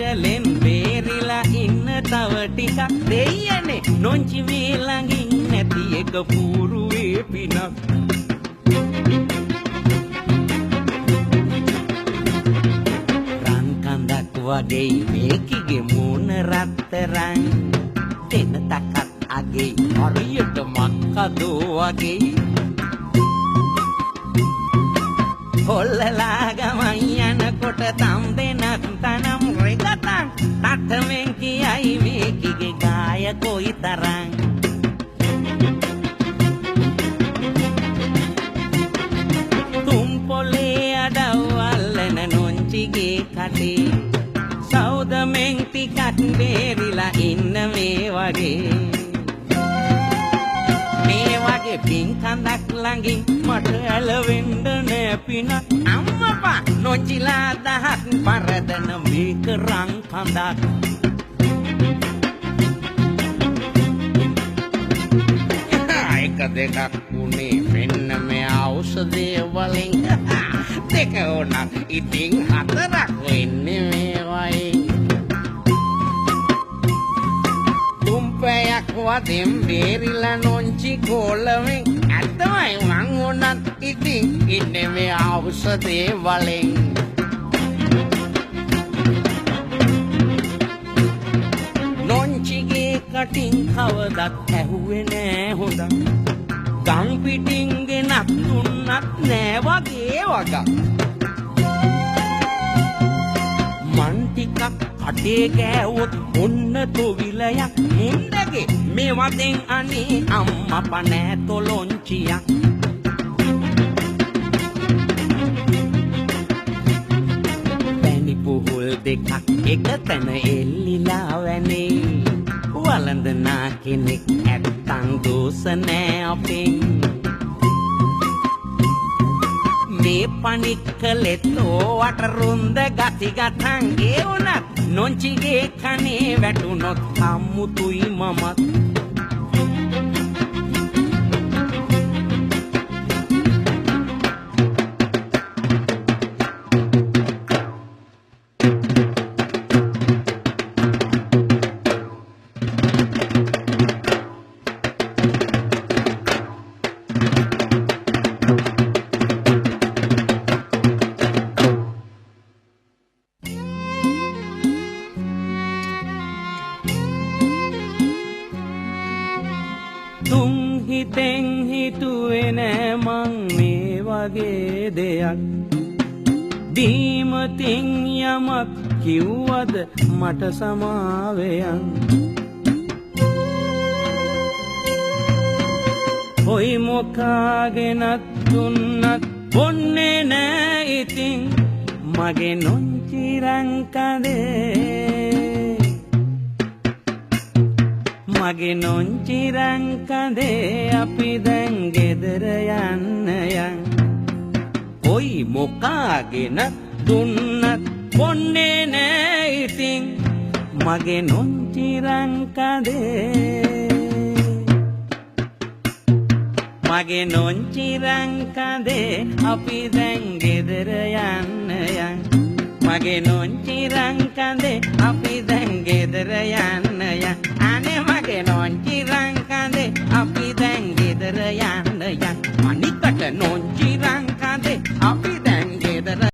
සියලෙන් බේරිලා ඉන්න තව ටිකක් දෙයනේ නොංචි මේ ළඟින් නැති එක පූරුවේ පිනක් රන් කඳක් වගේ මේකිගේ මූණ රත්තරන් දෙන තකත් අගේ හරියට මක්කදෝ වගේ කොල්ලලා ගමන් යනකොට තම් දෙනත් තනම් රෙගතන් තට්ටමෙන් කියයි මේකිගේ ගාය කොයි තරම් තුම් පොලේ අඩවල්ලන නොංචිගේ කටේ සෞදමෙන් ටිකක් බේරිලා ඉන්න මේ වගේ පින්කඳක් ළඟින් මට ඇලවෙන්න නෑ පින අම්මපා නොචිලා දහත් පරදන මේක රං කඳක් එක දෙකක් උනේ මෙන්න මේ ඖෂධය වලින් දෙක උනත් ඉතින් හතරක් වෙන්නේ මේ වයි තුම්පයක් වදින් බේරිලා නොංචි කොලවෙන් ඇත්තමයි මං උනත් ඉතින් ඉන්නේ මේ ඖෂධය වලින් නොංචිගේ කටින් කවදත් ඇහුවේ නෑ හොඳක් ගම් පිටින් ගෙනත් දුන්නත් නෑ වගේ වගක් මන් ටිකක් කටේ ගෑවොත් ඔන්න තොවිලයක් මුන්දගේ මේ වතෙන් අනේ අම්මපා නෑ තොලොංචියක් පැණි පුහුල් දෙකක් එක තැන එල්ලිලා වැනේ වළඳනා කෙනෙක් ඇත්තන් දෝස නෑ අපෙන් මේ පනික්කලෙත් ඕවට රුන්ද ගතිගතන් ඒ වුණත් නොංචිගේ කනේ වැටුනොත් අම්මුතුයි මමත් හිතෙන් හිතුවේ නෑ මං මේ වගේ දෙයක් දීමතින් යමක් කිව්වද මට සමාවෙයන් හොයි මොකාගෙනත් දුන්නත් බොන්නේ නෑ ඉතින් මගේ නොංචිරංකදේ මගේ නොංචිරංකදේ අපි දැන් ගෙදර යන්න යන් කොයි මොකාගෙන දුන්නත් බොන්නේ නෑ ඉතින් මගේ නොංචිරංකදේ මගේ නොංචිරංකදේ අපි දැන් ගෙදර යන්න යන් මගේ නොංචිරංකදේ අපි දැන් ගෙදර යන්න යන් අනේ මගේ නොංචිරංකදේ අපි දැන් ගෙදර යන්න යන් අනිකට නොංචි